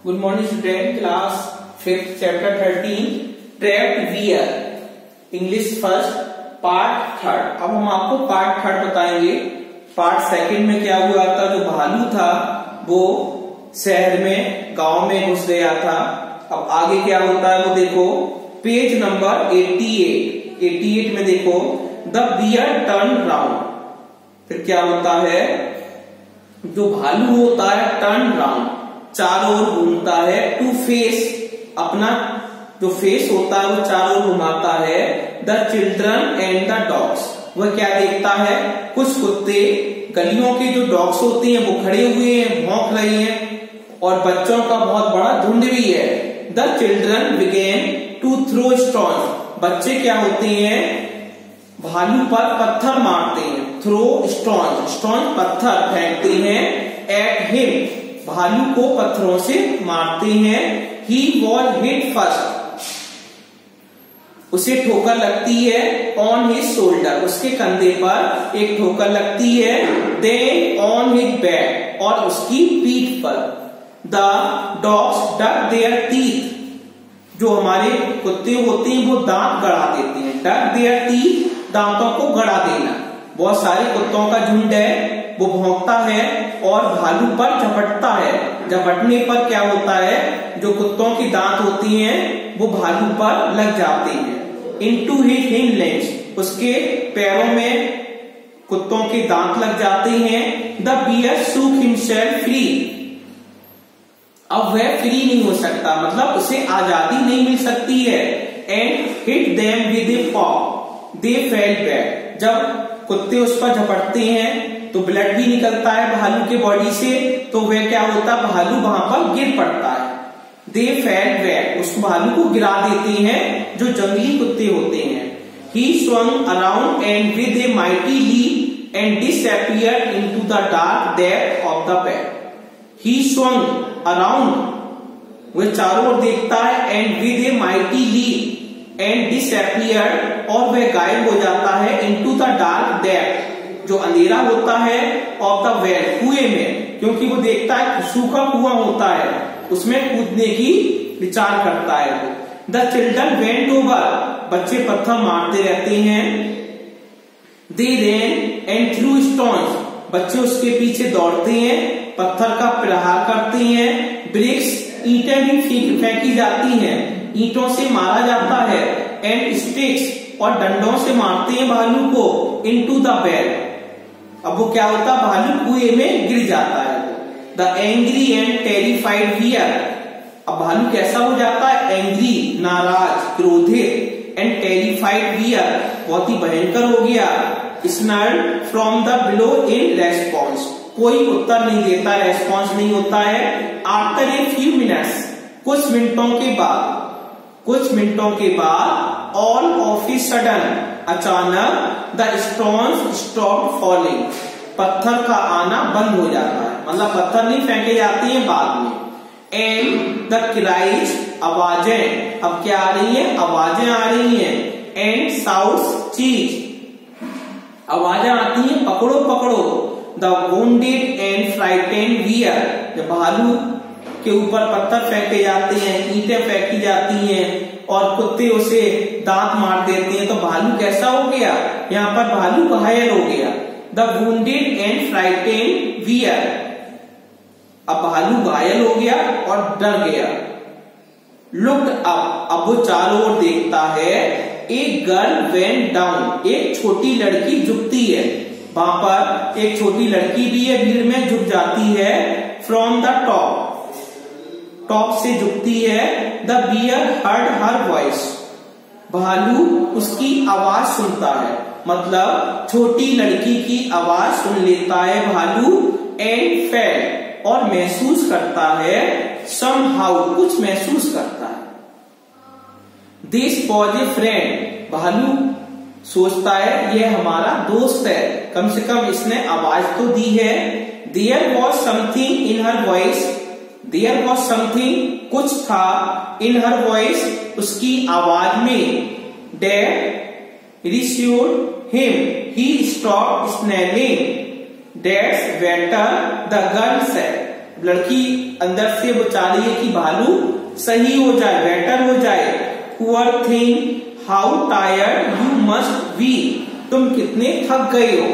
Good morning student, class 5th chapter 13 trapped wear English first part third. अब हम आपको part third बताएंगे। Part second में क्या हुआ था, जो भालू था वो शहर में गांव में घुस गया था। अब आगे क्या होता है वो देखो, पेज नंबर 88 में देखो, द बियर टर्न राउंड। फिर क्या होता है, जो भालू होता है टर्न राउंड, चारों ओर घूमता है, टू फेस, अपना जो फेस होता है वो चारों ओर घुमाता है। The children and the dogs, वह क्या देखता है, कुछ कुत्ते, गलियों के जो डॉग्स होते हैं वो खड़े हुए हैं, भौंक रहे हैं, और बच्चों का बहुत बड़ा झुंड भी है। The children began to throw stone, बच्चे क्या होते हैं, भालू पर पत्थर मारते हैं। थ्रो स्टोन, स्टोन पत्थर फेंकते हैं। एट हिम, भालू को पत्थरों से मारते हैं। ही वॉज हिट फर्स्ट, उसे ठोकर लगती है। ऑन हिज शोल्डर, उसके कंधे पर एक ठोकर लगती है। देन ऑन हिज बैक, और उसकी पीठ पर। The dogs duck there teeth, जो हमारे कुत्ते होते हैं वो दांत गड़ा देते हैं। डक देयर टीथ, दांतों को गड़ा देना। बहुत सारे कुत्तों का झुंड है, वो भौंकता है और भालू पर झपटता है। झपटने पर क्या होता है, जो कुत्तों की दांत होती हैं वो भालू पर लग जाते हैं। इनटू हिज हिंड लेग्स, उसके पैरों में कुत्तों के दांत लग जाते हैं। The bear shook himself free, अब वह फ्री नहीं हो सकता, मतलब उसे आजादी नहीं मिल सकती है। एंड हिट देम विद ए पॉ, दे फेल बैक, जब कुत्ते उस पर झपटते हैं तो ब्लड भी निकलता है भालू के बॉडी से, तो वह क्या होता है, भालू वहां पर गिर पड़ता है। दे फेल बैक, उस भालू को गिरा देते हैं जो जंगली कुत्ते होते हैं। He swung around and with a mighty leap and disappeared into the dark depth of the bed. He swung around, वह चारों ओर देखता है। And with a mighty leap and disappeared, और वह गायब हो जाता है। into the dark depth, जो अंधेरा होता है, ऑफ द वेल, कुएं में, क्योंकि वो देखता है सूखा कुआं होता है, उसमें कूदने की विचार करता है। द चिल्ड्रन वेंट ओवर, बच्चे पत्थर मारते रहते हैं। दे रैन एंड थ्रू स्टोन्स, बच्चे उसके पीछे दौड़ते हैं, पत्थर का प्रहार करते हैं। ब्रिक्स, ईंटें भी फेंकी जाती हैं, ईंटों से मारा जाता है। एंड स्टिक्स, और डंडों से मारते हैं भालू को। इनटू द वेल, अब वो क्या होता है, भालू कुएं में गिर जाता है। The angry and terrified wear, अब भालू कैसा हो जाता है, एंग्री, नाराज, क्रोधित, एंड टेरिफाइड वियर, बहुत ही भयंकर हो गया। Snarled from the below in response, कोई उत्तर नहीं देता, रेस्पॉन्स नहीं होता है। आफ्टर ए फ्यू मिनट्स, कुछ मिनटों के बाद, ऑल ऑफ ए सडन, अचानक, द स्टोन्स स्टॉप फॉलिंग, पत्थर का आना बंद हो जाता है, मतलब पत्थर नहीं फेंके जाते हैं बाद में। एंड द क्राइज, आवाजें, अब क्या आ रही है, आवाजें आ रही हैं। एंड साउंड्स, चीज, आवाजें आती हैं, पकड़ो पकड़ो। The wounded and frightened wear, जब भालू के ऊपर पत्थर फेंके जाते हैं, ईंटें फेंकी जाती हैं और कुत्ते उसे दांत मार देते हैं, तो भालू कैसा हो गया, यहाँ पर भालू घायल हो गया। The wounded and frightened wear, अब भालू घायल हो गया और डर गया। लुक्ड अप, अब वो चारों ओर देखता है। एक गर्ल वेंट डाउन, एक छोटी लड़की झुकती है, वहां पर एक छोटी लड़की भी है, भीड़ में झुक जाती है। फ्रॉम द टॉप, टॉप से झुकती है। The bear heard her voice, भालू उसकी आवाज सुनता है, मतलब छोटी लड़की की आवाज सुन लेता है भालू। एंड फेल, और महसूस करता है, समहाउ, कुछ महसूस करता है। दिस वॉज ए फ्रेंड, भालू सोचता है यह हमारा दोस्त है, कम से कम इसने आवाज तो दी है। There was something in her voice, there was something, कुछ था, इन हर वॉइस, उसकी आवाज में। That reassured him, he stop snarling, that's better, the girl said, लड़की अंदर से वो चाह रही है कि भालू सही हो जाए, बेटर हो जाए। Poor thing how tired you must B, तुम कितने थक गए हो।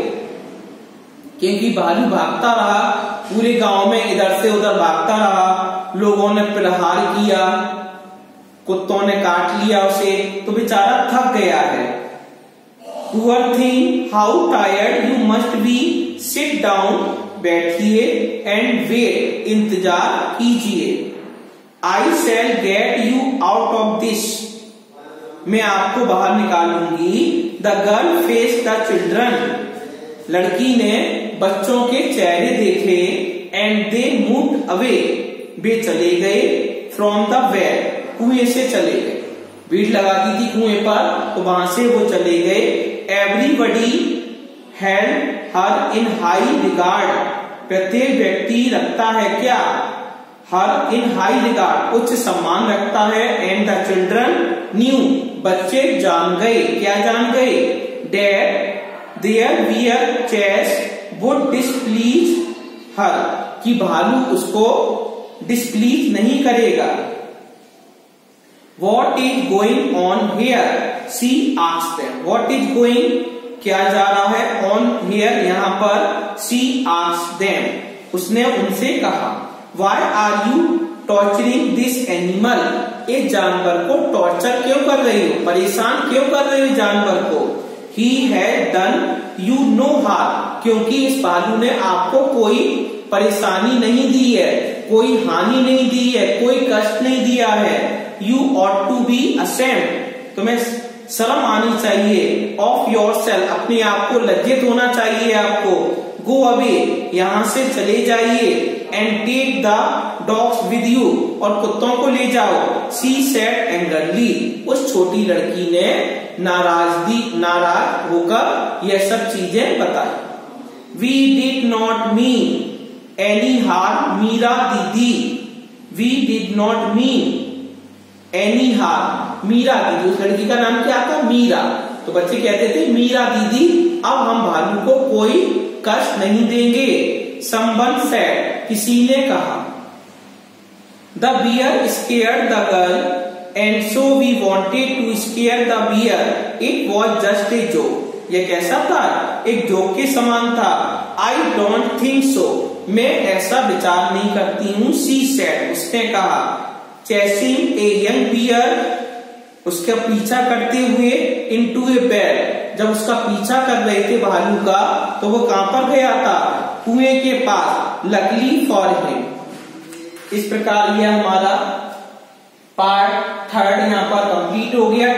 क्योंकि भालू भागता रहा पूरे गांव में, इधर से उधर भागता रहा, लोगों ने प्रहार किया, कुत्तों ने काट लिया उसे, तो बेचारा थक गया है। Poor thing how tired you must be, sit down, बैठिए, एंड वेट, इंतजार कीजिए। I shall get you out of this, मैं आपको बाहर निकालूंगी। The girl face the children, लड़की ने बच्चों के चेहरे देखे। एंड दे मूव्ड अवे, वे चले गए। फ्रॉम द वेल, कुएं से चले गए। भीड़ लगा दी थी कुएं पर, तो वहां से वो चले गए। Everybody had her in high regard, प्रत्येक व्यक्ति रखता है क्या, हर इन हाई रिगार्ड, उच्च सम्मान रखता है। एंड द चिल्ड्रन न्यू, बच्चे जान गए, क्या जान गए, that there were chest would displease her, कि भालू उसको डिसप्लीज नहीं करेगा। What is going on here she asked them, what is going, क्या जा रहा है, ऑन हेयर, यहां पर, सी आस्क्ड देम, उसने उनसे कहा। Why are you torturing this animal, इस जानवर को टॉर्चर क्यों कर रही हो, परेशान क्यों कर रही हो जानवर को। He had done you know harm, क्योंकि इस भालू ने आपको कोई परेशानी नहीं दी है, कोई हानि नहीं दी है, कोई कष्ट नहीं दिया है। You ought to be ashamed, तुम्हें शर्म आनी चाहिए। ऑफ योर सेल्फ, अपने आप को लज्जित होना चाहिए आपको। गो अवे, यहां से चले जाइए। And take the dogs with you, और कुत्तों को ले जाओ। सी सेड एंग्रली, उस छोटी लड़की ने नाराज होकर यह सब चीजें बताई। We did not mean any harm Meera didi, we did not mean any harm Meera didi, उस लड़की का नाम क्या था, मीरा। तो बच्चे कहते थे मीरा दीदी, अब हम भालू को कोई कष्ट नहीं देंगे। समवन सेड, किसी ने कहा। The bear scared the girl and so we wanted to scare the bear, it was just a joke, ये कैसा था, एक जोक के समान था। आई डोंट थिंक सो, मैं ऐसा विचार नहीं करती हूँ। सी सेड, उसने कहा। चेसिंग ए यंग बियर, उसका पीछा करते हुए। इनटू ए बेड, जब उसका पीछा कर रहे थे भालू का, तो वो कहां पर गया था, कुएं के पास। Luckily for him. इस प्रकार यह हमारा पार्ट 3 यहाँ पर कंप्लीट हो गया।